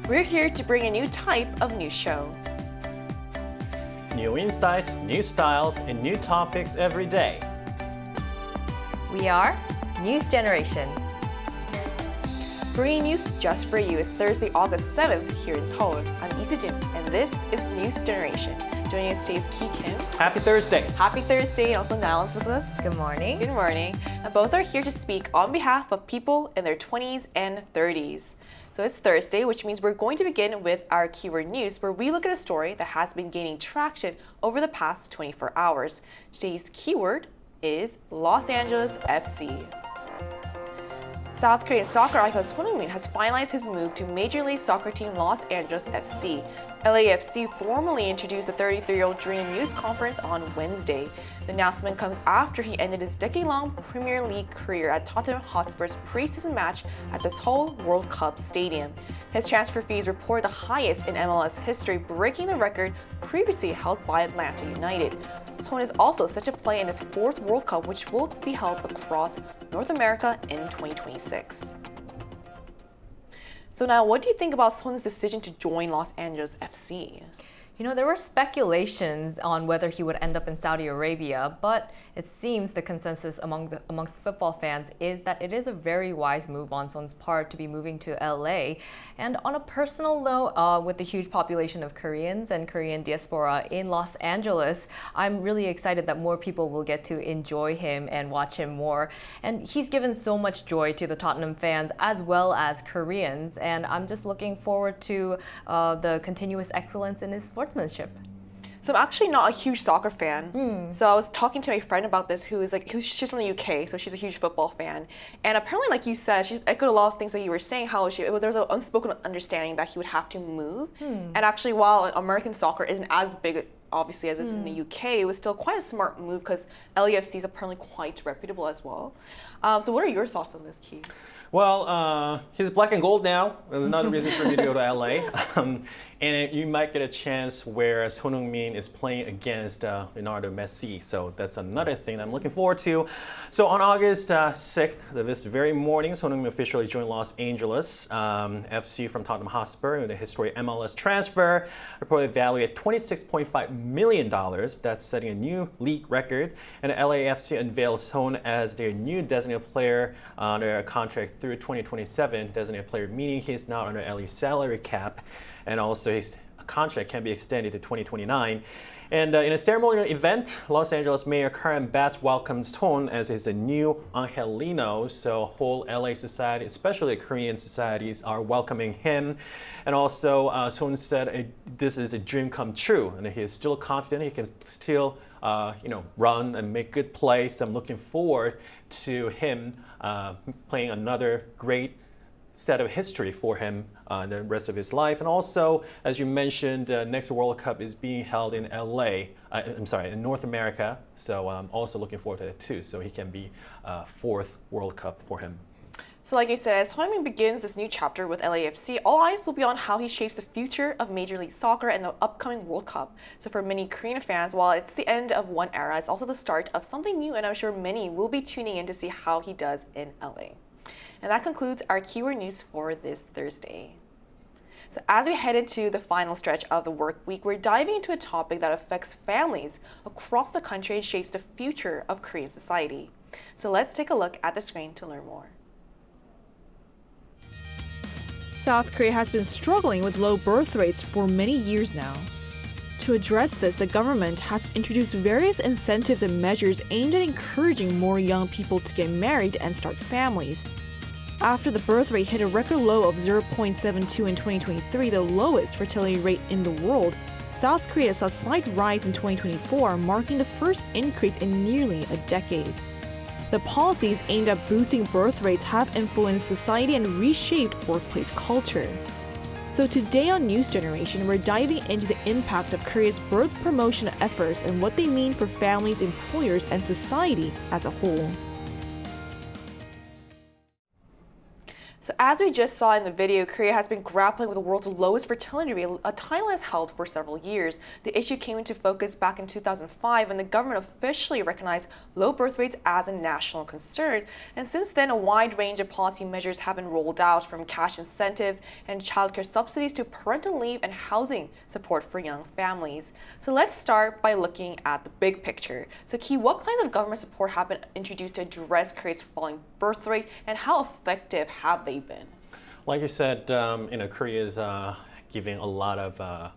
We're here to bring a new type of news show. New insights, new styles, and new topics every day. We are News Generation. Bringing news just for you is Thursday, August 7th here in Seoul. I'm Lee Soo-jin, and this is News Generation. Joining us today is Ki Kim. Happy Thursday. Happy Thursday, and also Niall's with us. Good morning. Good morning. And both are here to speak on behalf of people in their 20s and 30s. So it's Thursday, which means we're going to begin with our keyword news, where we look at a story that has been gaining traction over the past 24 hours. Today's keyword is Los Angeles FC. South Korean soccer icon Heung-min has finalized his move to Major League Soccer team Los Angeles FC. LAFC formally introduced the 33-year-old during a news conference on Wednesday. The announcement comes after he ended his decade-long Premier League career at Tottenham Hotspur's preseason match at the Seoul World Cup Stadium. His transfer fees report the highest in MLS history, breaking the record previously held by Atlanta United. Son is also set to play in his fourth World Cup, which will be held across North America in 2026. So now, what do you think about Son's decision to join Los Angeles FC? You know, there were speculations on whether he would end up in Saudi Arabia, but it seems the consensus amongst football fans is that it is a very wise move on Son's part to be moving to LA. And on a personal note, with the huge population of Koreans and Korean diaspora in Los Angeles, I'm really excited that more people will get to enjoy him and watch him more. And he's given so much joy to the Tottenham fans as well as Koreans, and I'm just looking forward to the continuous excellence in his sportsmanship. So I'm actually not a huge soccer fan. So I was talking to my friend about this, she's from the UK, so she's a huge football fan. And apparently, like you said, she's echoed a lot of things that you were saying, how there was an unspoken understanding that he would have to move. And actually, while American soccer isn't as big, obviously, as it's in the UK, it was still quite a smart move because LAFC is apparently quite reputable as well. So what are your thoughts on this, Ki? Well, he's black and gold now. There's another reason for me to go to LA. And you might get a chance where Heung-min is playing against Leonardo Messi. So that's another thing I'm looking forward to. So on August 6th, this very morning, Heung-min officially joined Los Angeles FC from Tottenham Hotspur with a historic MLS transfer, reported value at $26.5 million. That's setting a new league record. And the LAFC unveils Heung as their new designated player under a contract through 2027. Designated player meaning he's not under LA salary cap. And also his contract can be extended to 2029. And in a ceremonial event, Los Angeles Mayor Karen Bass welcomes Heung as his new Angelino. So whole LA society, especially Korean societies, are welcoming him. And also, Heung said this is a dream come true, and he is still confident he can still run and make good plays. So I'm looking forward to him playing another great set of history for him the rest of his life. And also, as you mentioned, next World Cup is being held in in North America. So I'm also looking forward to that too. So he can be fourth World Cup for him. So like you said, as Heung-min begins this new chapter with LAFC, all eyes will be on how he shapes the future of Major League Soccer and the upcoming World Cup. So for many Korean fans, while it's the end of one era, it's also the start of something new, and I'm sure many will be tuning in to see how he does in LA. And that concludes our keyword news for this Thursday. So as we head into the final stretch of the work week, we're diving into a topic that affects families across the country and shapes the future of Korean society. So let's take a look at the screen to learn more. South Korea has been struggling with low birth rates for many years now. To address this, the government has introduced various incentives and measures aimed at encouraging more young people to get married and start families. After the birth rate hit a record low of 0.72 in 2023, the lowest fertility rate in the world, South Korea saw a slight rise in 2024, marking the first increase in nearly a decade. The policies aimed at boosting birth rates have influenced society and reshaped workplace culture. So today on News Generation, we're diving into the impact of Korea's birth promotion efforts and what they mean for families, employers, and society as a whole. So as we just saw in the video, Korea has been grappling with the world's lowest fertility rate, a title it has held for several years. The issue came into focus back in 2005 when the government officially recognized low birth rates as a national concern. And since then, a wide range of policy measures have been rolled out, from cash incentives and childcare subsidies to parental leave and housing support for young families. So let's start by looking at the big picture. So Ki, what kinds of government support have been introduced to address Korea's falling birth rate, and how effective have they been? Like you said, Korea is giving a lot of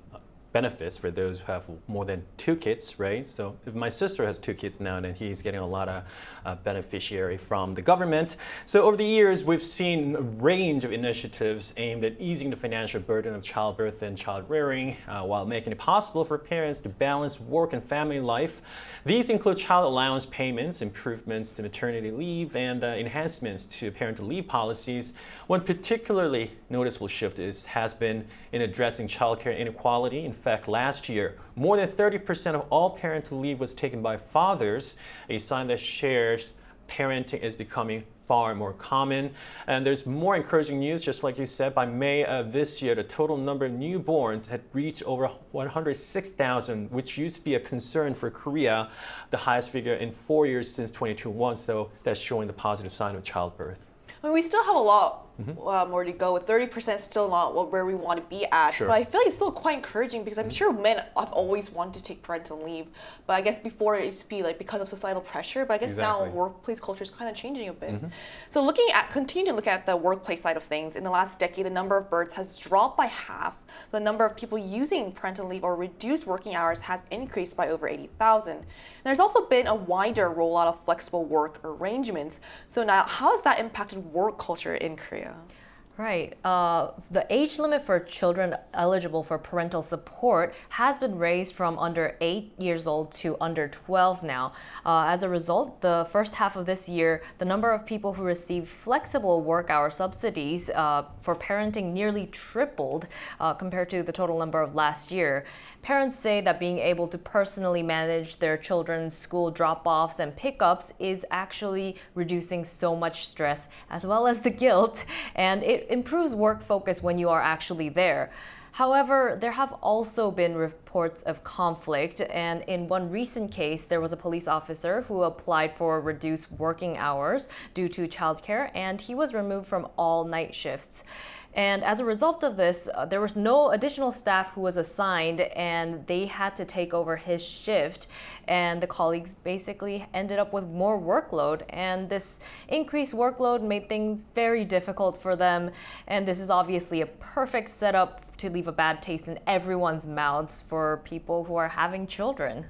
benefits for those who have more than 2 kids, right? So if my sister has 2 kids now, then he's getting a lot of beneficiary from the government. So over the years, we've seen a range of initiatives aimed at easing the financial burden of childbirth and child rearing while making it possible for parents to balance work and family life. These include child allowance payments, improvements to maternity leave, and enhancements to parental leave policies. One particularly noticeable shift has been in addressing childcare inequality. In fact, last year, more than 30% of all parental leave was taken by fathers, a sign that shares parenting is becoming far more common. And there's more encouraging news, just like you said. By May of this year, the total number of newborns had reached over 106,000, which used to be a concern for Korea, the highest figure in 4 years since 2021. So that's showing the positive sign of childbirth. I mean, we still have a lot more to go, with 30% still not where we want to be at. Sure. But I feel like it's still quite encouraging, because I'm sure men have always wanted to take parental leave. But I guess before it used to be like because of societal pressure, but I guess now workplace culture is kind of changing a bit. So continuing to look at the workplace side of things, in the last decade, the number of births has dropped by half. The number of people using parental leave or reduced working hours has increased by over 80,000. There's also been a wider rollout of flexible work arrangements. So now, how has that impacted work culture in Korea? Right. The age limit for children eligible for parental support has been raised from under 8 years old to under 12 now. As a result, the first half of this year, the number of people who receive flexible work hour subsidies for parenting nearly tripled compared to the total number of last year. Parents say that being able to personally manage their children's school drop-offs and pickups is actually reducing so much stress as well as the guilt, and it improves work focus when you are actually there. However, there have also been reports of conflict, and in one recent case, there was a police officer who applied for reduced working hours due to childcare, and he was removed from all night shifts. And as a result of this, there was no additional staff who was assigned, and they had to take over his shift. And the colleagues basically ended up with more workload. And this increased workload made things very difficult for them. And this is obviously a perfect setup to leave a bad taste in everyone's mouths for people who are having children.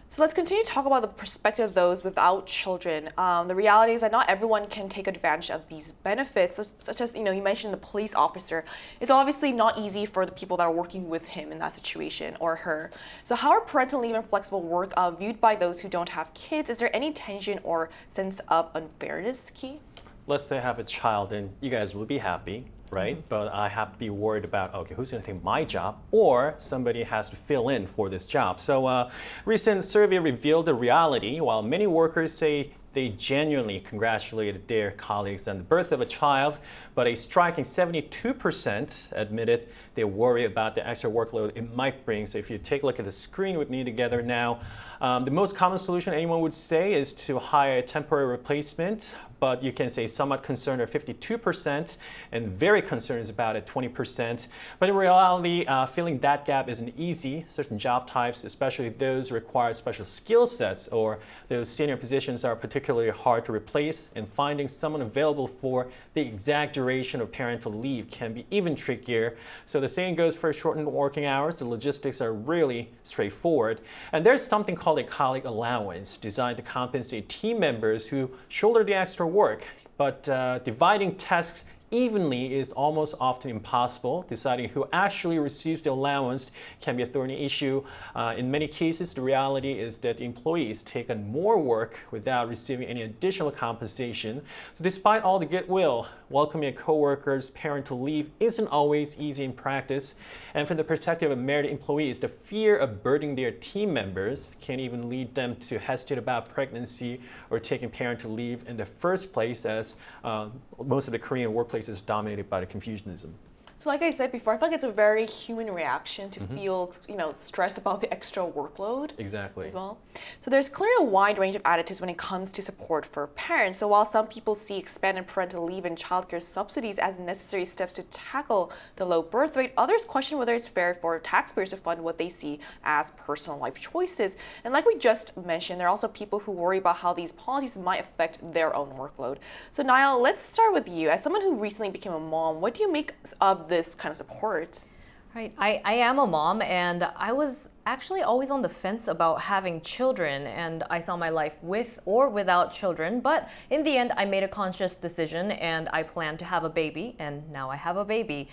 So let's continue to talk about the perspective of those without children. The reality is that not everyone can take advantage of these benefits, such as, you mentioned the police officer. It's obviously not easy for the people that are working with him in that situation, or her. So how are parental leave and flexible work viewed by those who don't have kids? Is there any tension or sense of unfairness, Ki? Let's say I have a child, and you guys will be happy, right? But I have to be worried about, okay, who's going to take my job? Or somebody has to fill in for this job. So recent survey revealed the reality. While many workers say they genuinely congratulated their colleagues on the birth of a child, but a striking 72% admitted they worry about the extra workload it might bring. So if you take a look at the screen with me together now, the most common solution anyone would say is to hire a temporary replacement, but you can say somewhat concerned are 52% and very concerned is about it 20%. But in reality, filling that gap isn't easy. Certain job types, especially those require special skill sets or those senior positions, are particularly hard to replace, and finding someone available for the exact duration of parental leave can be even trickier. So the same goes for shortened working hours. The logistics are really straightforward. And there's something called a colleague allowance designed to compensate team members who shoulder the extra work. But dividing tasks evenly is almost often impossible. Deciding who actually receives the allowance can be a thorny issue. In many cases, the reality is that the employees take on more work without receiving any additional compensation. So despite all the goodwill, welcoming a coworker's parental leave isn't always easy in practice. And from the perspective of married employees, the fear of burdening their team members can even lead them to hesitate about pregnancy or taking parental leave in the first place, as most of the Korean workplace workplace is dominated by the Confucianism. So like I said before, I feel like it's a very human reaction to feel, stress about the extra workload. Exactly. As well. So there's clearly a wide range of attitudes when it comes to support for parents. So while some people see expanded parental leave and childcare subsidies as necessary steps to tackle the low birth rate, others question whether it's fair for taxpayers to fund what they see as personal life choices. And like we just mentioned, there are also people who worry about how these policies might affect their own workload. So Niall, let's start with you. As someone who recently became a mom, what do you make of this kind of support? Right. I am a mom, and I was actually always on the fence about having children, and I saw my life with or without children, but in the end I made a conscious decision and I planned to have a baby, and now I have a baby.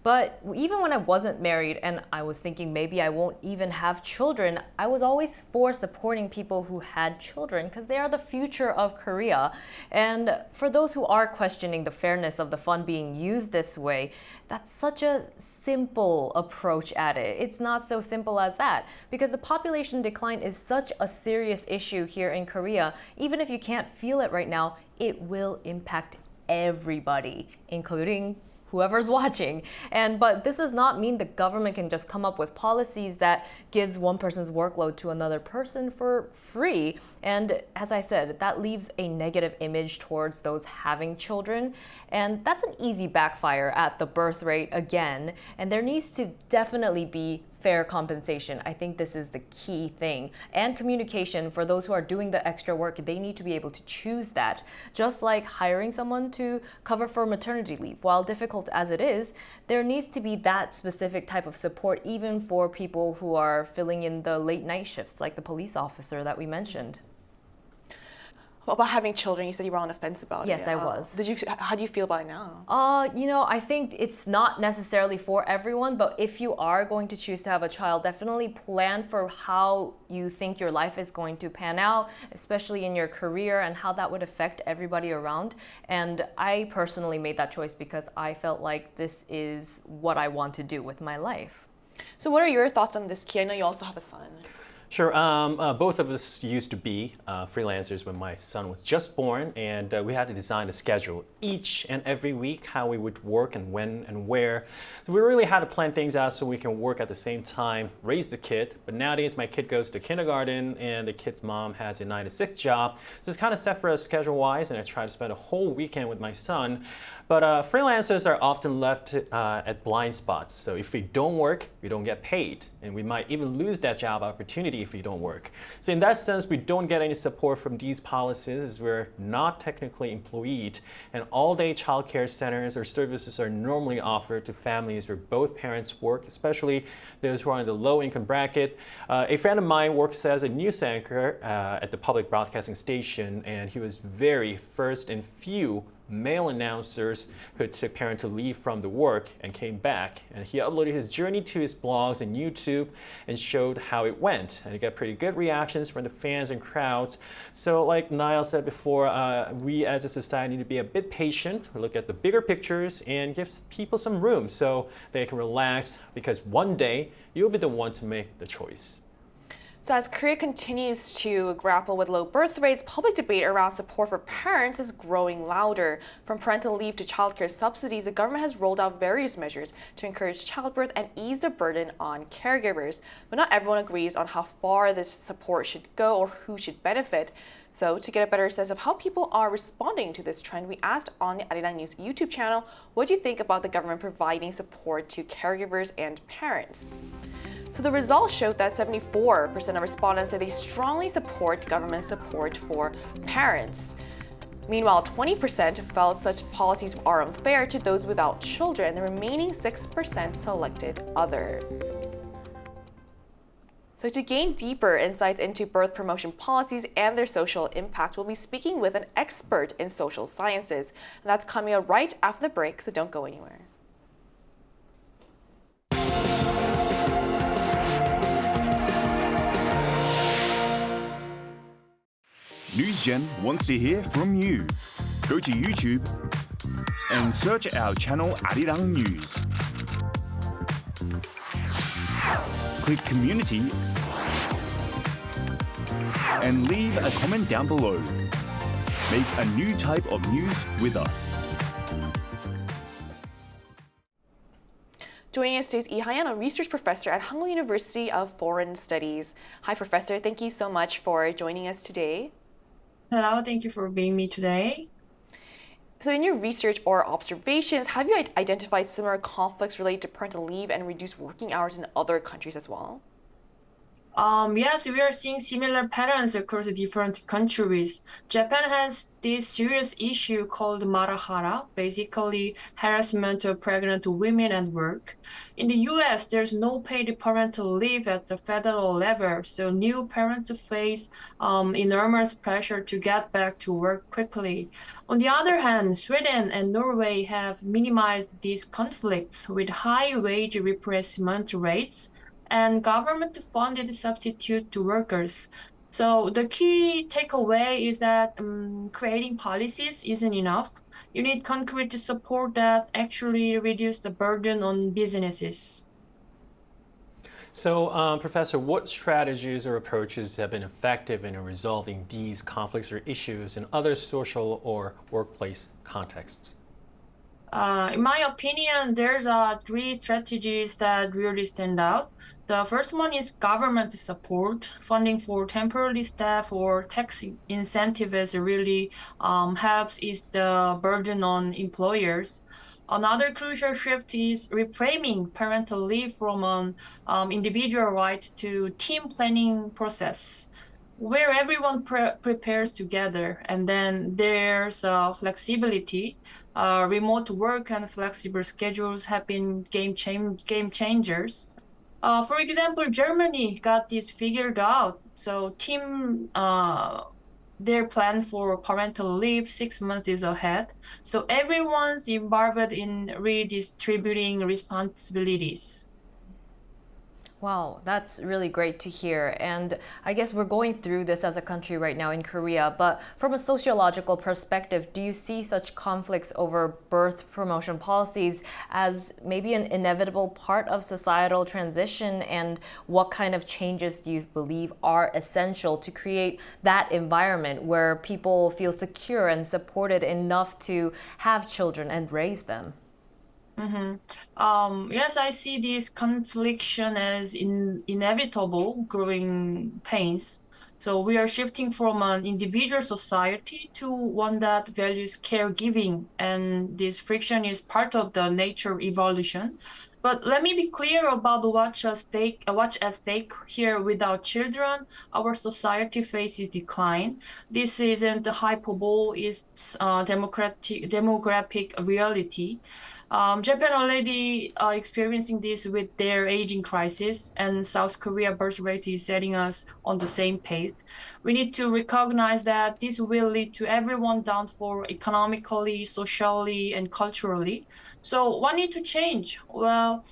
But even when I wasn't married and I was thinking maybe I won't even have children, I was always for supporting people who had children because they are the future of Korea. And for those who are questioning the fairness of the fund being used this way, that's such a simple approach at it. It's not so simple as that because the population decline is such a serious issue here in Korea. Even if you can't feel it right now, it will impact everybody, including whoever's watching. But this does not mean the government can just come up with policies that gives one person's workload to another person for free. And as I said, that leaves a negative image towards those having children. And that's an easy backfire at the birth rate again. And there needs to definitely be fair compensation. I think this is the key thing. And communication for those who are doing the extra work, they need to be able to choose that. Just like hiring someone to cover for maternity leave. While difficult as it is, there needs to be that specific type of support even for people who are filling in the late night shifts, like the police officer that we mentioned. About having children, you said you were on the fence about it. Yes, I was. How do you feel about it now? I think it's not necessarily for everyone, but if you are going to choose to have a child, definitely plan for how you think your life is going to pan out, especially in your career and how that would affect everybody around. And I personally made that choice because I felt like this is what I want to do with my life. So what are your thoughts on this, Ki? I know you also have a son. Sure. Both of us used to be freelancers when my son was just born, and we had to design a schedule each and every week how we would work and when and where. So we really had to plan things out so we can work at the same time, raise the kid. But nowadays my kid goes to kindergarten and the kid's mom has a 9-to-6 job. So it's kind of set for us schedule-wise, and I try to spend a whole weekend with my son. But freelancers are often left at blind spots. So if we don't work, we don't get paid. And we might even lose that job opportunity if we don't work. So in that sense, we don't get any support from these policies as we're not technically employed. And all-day childcare centers or services are normally offered to families where both parents work, especially those who are in the low-income bracket. A friend of mine works as a news anchor at the public broadcasting station, and he was very first and few male announcers who took parental leave from the work and came back. And he uploaded his journey to his blogs and YouTube and showed how it went. And he got pretty good reactions from the fans and crowds. So like Niall said before, we as a society need to be a bit patient, look at the bigger pictures, and give people some room so they can relax, because one day you'll be the one to make the choice. So as Korea continues to grapple with low birth rates, public debate around support for parents is growing louder. From parental leave to childcare subsidies, the government has rolled out various measures to encourage childbirth and ease the burden on caregivers. But not everyone agrees on how far this support should go or who should benefit. So to get a better sense of how people are responding to this trend, we asked on the Arirang News YouTube channel, what do you think about the government providing support to caregivers and parents? So the results showed that 74% of respondents said they strongly support government support for parents. Meanwhile, 20% felt such policies are unfair to those without children. The remaining 6% selected other. So to gain deeper insights into birth promotion policies and their social impact, we'll be speaking with an expert in social sciences. And that's coming up right after the break, so don't go anywhere. NewsGen wants to hear from you. Go to YouTube and search our channel Arirang News. Click Community and leave a comment down below. Make a new type of news with us. Joining us today is Lee Ha-yeon, a research professor at Hangul University of Foreign Studies. Hi, Professor. Thank you so much for joining us today. Hello, thank you for being me today. So in your research or observations, have you identified similar conflicts related to parental leave and reduced working hours in other countries as well? Yes, we are seeing similar patterns across different countries. Japan has this serious issue called marahara, basically harassment of pregnant women at work. In the US, there's no paid parental leave at the federal level, so new parents face enormous pressure to get back to work quickly. On the other hand, Sweden and Norway have minimized these conflicts with high wage replacement rates and government-funded substitute to workers. So the key takeaway is that creating policies isn't enough. You need concrete support that actually reduce the burden on businesses. So, Professor, what strategies or approaches have been effective in resolving these conflicts or issues in other social or workplace contexts? In my opinion, there's three strategies that really stand out. The first one is government support. Funding for temporary staff or tax incentives really helps ease the burden on employers. Another crucial shift is reframing parental leave from an individual right to team planning process, where everyone prepares together. And then there's flexibility. Remote work and flexible schedules have been game changers. For example, Germany got this figured out. So their plan for parental leave 6 months is ahead. So everyone's involved in redistributing responsibilities. Wow, that's really great to hear. And I guess we're going through this as a country right now in Korea, but from a sociological perspective, do you see such conflicts over birth promotion policies as maybe an inevitable part of societal transition? And what kind of changes do you believe are essential to create that environment where people feel secure and supported enough to have children and raise them? Yes, I see this confliction as inevitable growing pains. So we are shifting from an individual society to one that values caregiving, and this friction is part of the nature of evolution. But let me be clear about what's at stake here. Without children, our society faces decline. This isn't hyperbole; it's demographic reality. Japan already experiencing this with their aging crisis, and South Korea birth rate is setting us on the same pace. We need to recognize that this will lead to everyone down for economically, socially, and culturally. So what need to change? Well,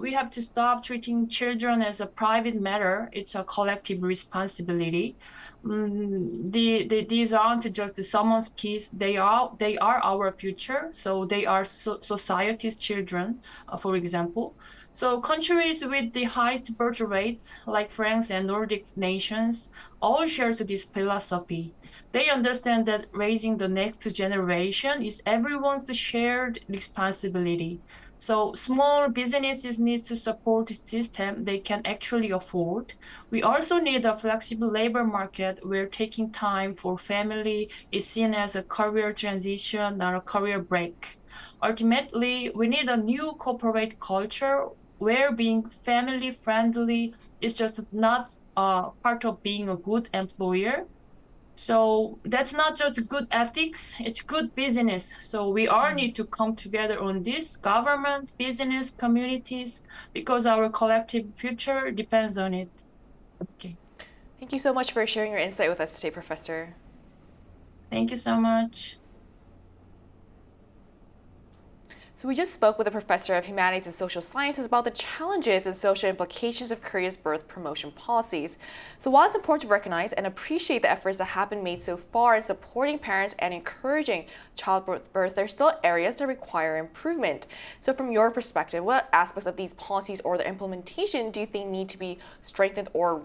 we have to stop treating children as a private matter. It's a collective responsibility. These aren't just someone's kids. They are our future. So they are society's children, for example. So countries with the highest birth rates, like France and Nordic nations, all shares this philosophy. They understand that raising the next generation is everyone's shared responsibility. So small businesses need to support a system they can actually afford. We also need a flexible labor market where taking time for family is seen as a career transition, not a career break. Ultimately, we need a new corporate culture where being family friendly is just not part of being a good employer. So that's not just good ethics, it's good business. So we all need to come together on this, government, business, communities, because our collective future depends on it. Okay. Thank you so much for sharing your insight with us today, Professor. Thank you so much. So we just spoke with a professor of humanities and social sciences about the challenges and social implications of Korea's birth promotion policies. So while it's important to recognize and appreciate the efforts that have been made so far in supporting parents and encouraging childbirth, there are still areas that require improvement. So from your perspective, what aspects of these policies or their implementation do you think need to be strengthened or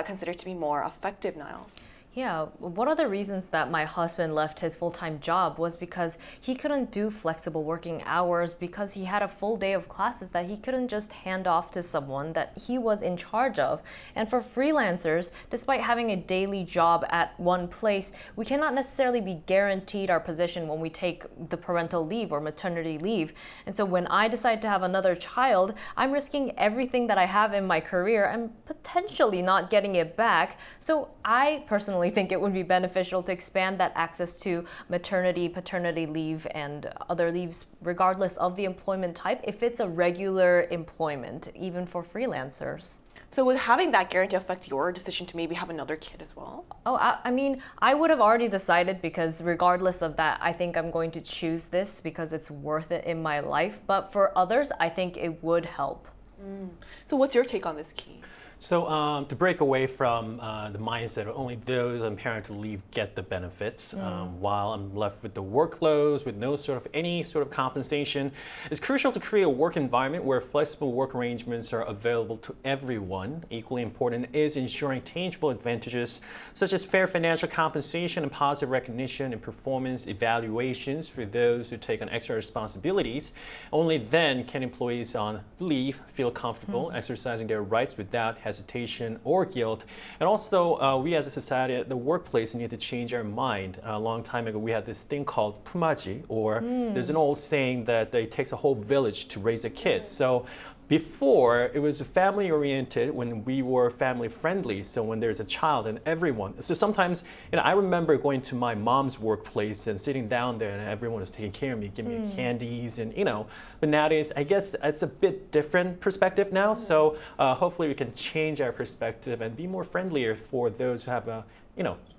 considered to be more effective now? Yeah, one of the reasons that my husband left his full-time job was because he couldn't do flexible working hours because he had a full day of classes that he couldn't just hand off to someone that he was in charge of. And for freelancers, despite having a daily job at one place, we cannot necessarily be guaranteed our position when we take the parental leave or maternity leave. And so when I decide to have another child, I'm risking everything that I have in my career and potentially not getting it back. So I personally think it would be beneficial to expand that access to maternity, paternity leave, and other leaves regardless of the employment type if it's a regular employment, even for freelancers. So would having that guarantee affect your decision to maybe have another kid as well? Oh, I mean, I would have already decided because regardless of that, I think I'm going to choose this because it's worth it in my life. But for others, I think it would help. So what's your take on this, Key? So to break away from the mindset of only those on parental leave get the benefits, while I'm left with the workloads with no sort of any sort of compensation, it's crucial to create a work environment where flexible work arrangements are available to everyone. Equally important is ensuring tangible advantages such as fair financial compensation and positive recognition and performance evaluations for those who take on extra responsibilities. Only then can employees on leave feel comfortable exercising their rights without hesitation or guilt. And also, we as a society at the workplace need to change our mind. A long time ago, we had this thing called pumaji, or there's an old saying that it takes a whole village to raise a kid. So before, it was family oriented when we were family friendly. So when there's a child and everyone, so sometimes, I remember going to my mom's workplace and sitting down there and everyone was taking care of me, giving me candies and, but nowadays, I guess it's a bit different perspective now. So hopefully we can change our perspective and be more friendlier for those who have,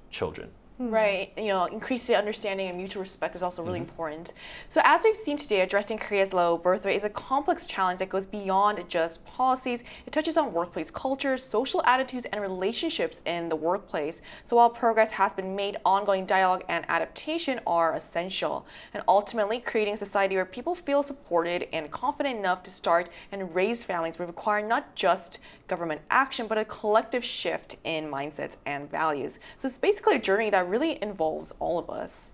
children. Right, increasing understanding and mutual respect is also really important. So as we've seen today, addressing Korea's low birth rate is a complex challenge that goes beyond just policies. It touches on workplace cultures, social attitudes, and relationships in the workplace. So while progress has been made, ongoing dialogue and adaptation are essential. And ultimately, creating a society where people feel supported and confident enough to start and raise families will require not just government action, but a collective shift in mindsets and values. So it's basically a journey that really involves all of us.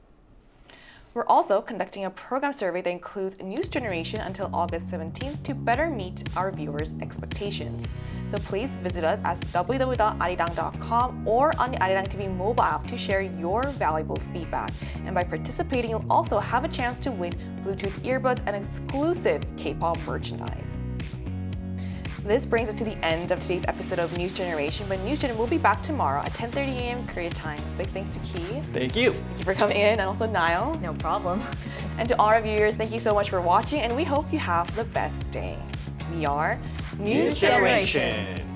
We're also conducting a program survey that includes News Generation until August 17th to better meet our viewers' expectations. So please visit us at www.arirang.com or on the Arirang TV mobile app to share your valuable feedback. And by participating, you'll also have a chance to win Bluetooth earbuds and exclusive K-pop merchandise. This brings us to the end of today's episode of News Generation, but News Gen will be back tomorrow at 10:30 a.m. Korea time. Big thanks to Key. Thank you. Thank you for coming in, and also Niall. No problem. And to all our viewers, thank you so much for watching, and we hope you have the best day. We are News Generation.